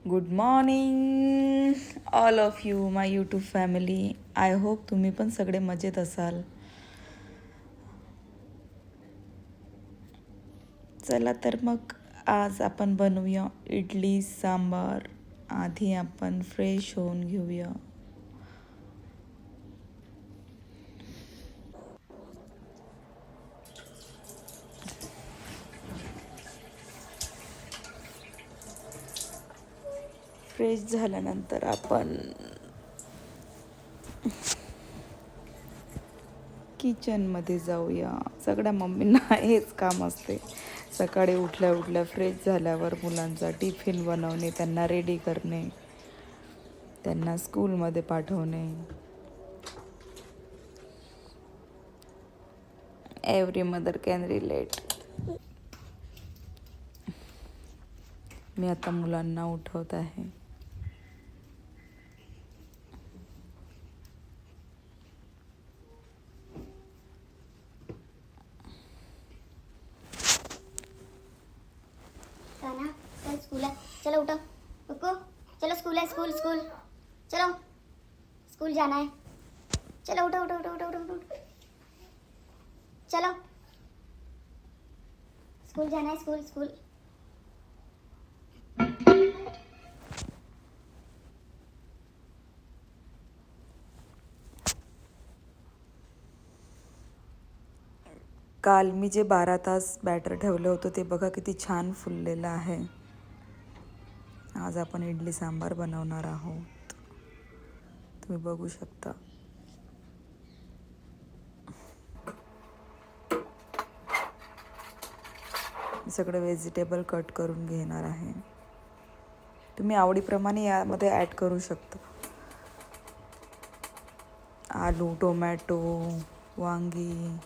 Good morning all of you my YouTube family. I hope तुम्ही पण सगळे मजेत असाल. चला तर मग आज आपण बनवूया इडली सांबार. आधी आपण फ्रेश होऊन घेऊया. फ्रेश झाल्यानंतर आपण किचनमध्ये जाऊया. सगळ्या मम्मींना हेच काम असते. सकाळी उठल्या उठल्या फ्रेश झाल्यावर मुलांचा टिफिन बनवणे, त्यांना रेडी करणे, त्यांना स्कूलमध्ये पाठवणे. Every mother can relate. मी आता मुलांना उठवत आहे. कल स्कूल है, चलो उठो कुकू, चलो स्कूल है, स्कूल स्कूल, चलो स्कूल जाना है, चलो उठो उठो उठो उठो उठो उठो, चलो स्कूल जाना है, स्कूल स्कूल. काल मी जे 12 तास बॅटर ठेवलं होतं ते बघा किती छान फुललेलं आहे. आज आपण इडली सांबार बनवणार आहोत. तुम्ही बघू शकता. मी सगळे व्हेजिटेबल कट करून घेणार आहे. तुम्ही आवडीप्रमाणे यामध्ये ॲड करू शकता. आलू, टोमॅटो, वांगी,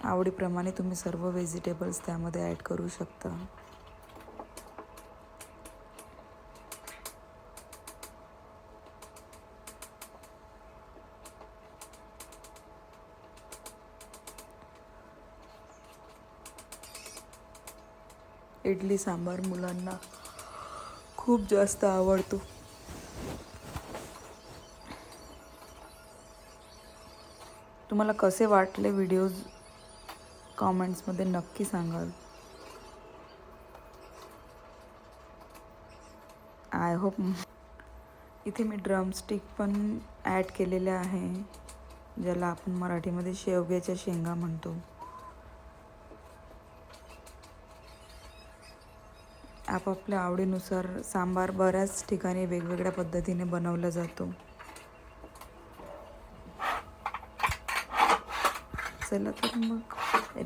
आवडीप्रमाणे तुम्ही सर्व व्हेजिटेबल्स त्यामध्ये ॲड करू शकता. इडली सांबार मुलांना खूप जास्त आवडतो. तुम्हाला कसे वाटले व्हिडिओज कॉमेंट्समध्ये नक्की सांगाल. I hope. इथे मी ड्रमस्टिक पण ॲड केलेले आहे, ज्याला आपण मराठीमध्ये शेवग्याच्या शेंगा म्हणतो. आपापल्या आवडीनुसार सांबार बऱ्याच ठिकाणी वेगवेगळ्या पद्धतीने बनवला जातो. चला तर मग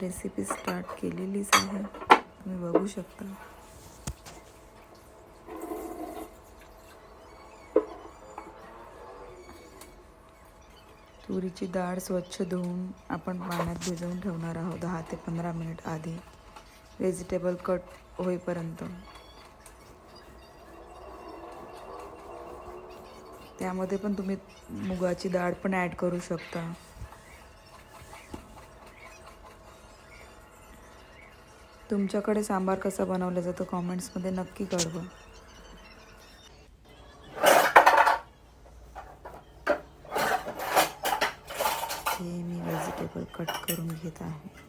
रेसिपी स्टार्ट केलेलीच आहे, तुम्ही बघू शकता. तुरीची डाळ स्वच्छ धुवून आपण पाण्यात भिजवून ठेवणार आहोत 10 ते 15 मिनिट आधी, व्हेजिटेबल कट होईपर्यंत. त्यामध्ये पण तुम्ही मुगाची डाळ पण ॲड करू शकता. तुमच्याकडे सांबार कसा बनवला जातो कॉमेंट्समध्ये नक्की कळवा. हे मी व्हेजिटेबल कट करून घेत आहे.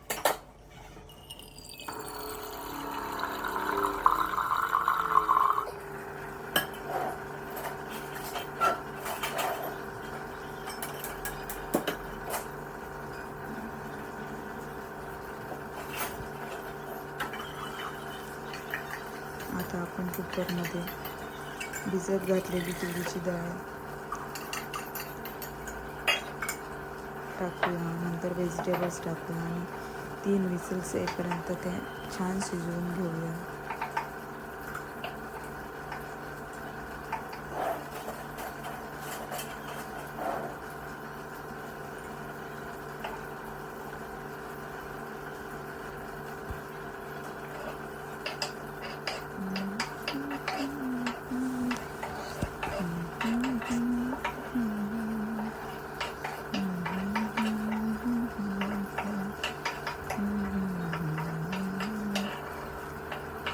आता आपण कुकरमध्ये भिजत घातलेली तुरीची डाळ टाकूया, नंतर व्हेजिटेबल्स टाकूया आणि 3 विसल्स येईपर्यंत ते छान शिजवून घेऊया.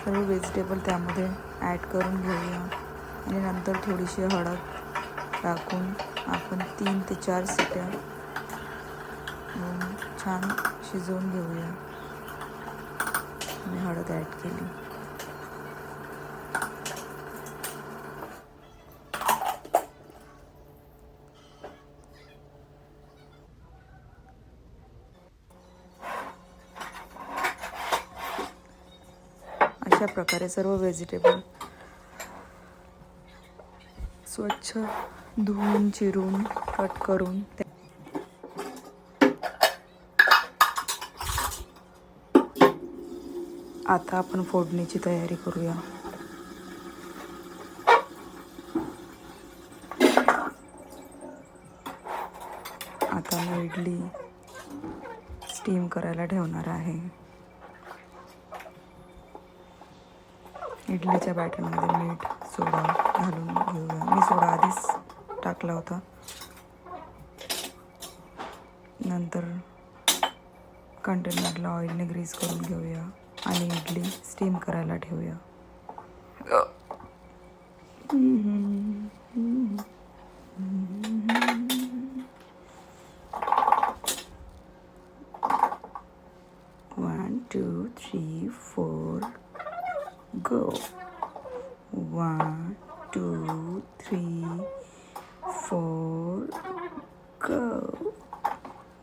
सर्व व्हेजिटेबल त्यामध्ये ॲड करून घेऊया आणि नंतर थोडीशी हळद टाकून आपण 3 ते 4 शिट्ट्या छान शिजवून घेऊया. मी हळद ॲड केली. अशा प्रकारे सर्व व्हेजिटेबल स्वच्छ धुवून चिरून कट करून आता आपण फोडणीची तयारी करूया. आता मी इडली स्टीम करायला ठेवणार आहे. इडलीच्या बॅटरमध्ये मीठ सोडा घालून घेऊया. मी सोडा आधीच टाकला होता. नंतर कंटेनरला ऑइलने ग्रीस करून घेऊया आणि इडली स्टीम करायला ठेवूया. One, 2, 3, 4 go. 1, 2, 3, 4 go.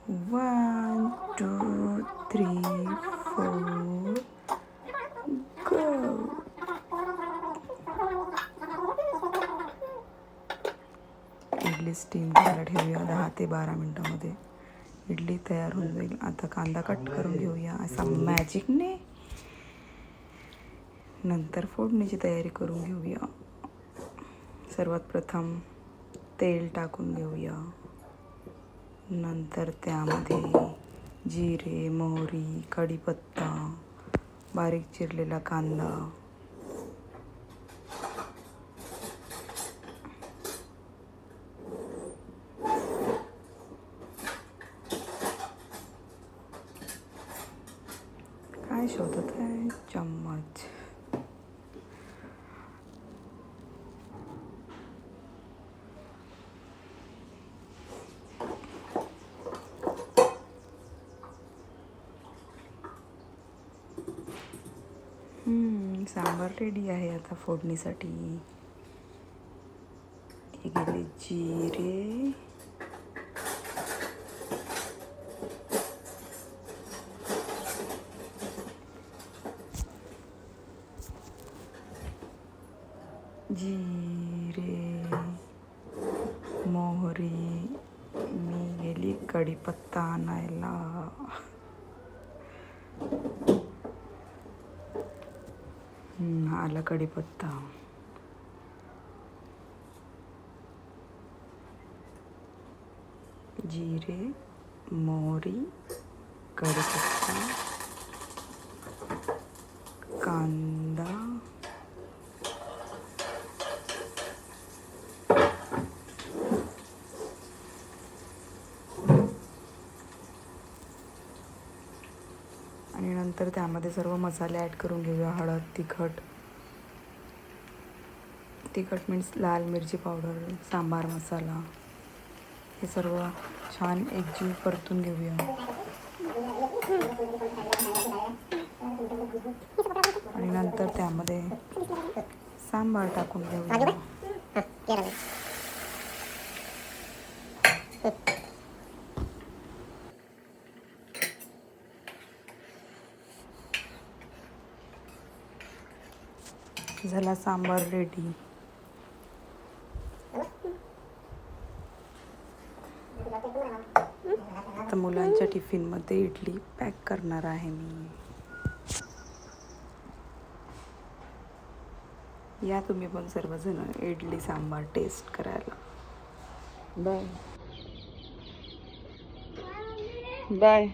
1, 2, 3, 4 go. Idli steam करायला ठेवूया 10 ते 12 मिनिटांमध्ये. इडली तयार होऊन जाईल. आता कांदा कट करून घेऊया असा मॅजिकने. नंतर फोडणीची तयारी करून घेऊया. सर्वात प्रथम तेल टाकून घेऊया. नंतर त्यामध्ये जिरे, मोहरी, कढीपत्ता, बारीक चिरलेला कांदा, काय शोधत आहे चम्मच. सांबार रेडी आहे आता फोडणीसाठी. हे गेले जिरे, मोहरी. मी गेली कढीपत्ता आणायला. आला कढीपत्ता. जिरे, मोहरी, कढीपत्ता, कांदा, आणि नंतर त्यामध्ये सर्व मसाले ॲड करून घेऊया. हळद, तिखट मीन्स लाल मिरची पावडर, सांबार मसाला. हे सर्व छान एकजीव परतून घेऊया. आणि नंतर त्यामध्ये सांबार टाकून घेऊया. झाला सांबार रेडी. आता मुलांच्या टिफिनमध्ये इडली पॅक करणार आहे मी. या तुम्ही पण सर्वजण इडली सांबार टेस्ट करायला. Bye bye.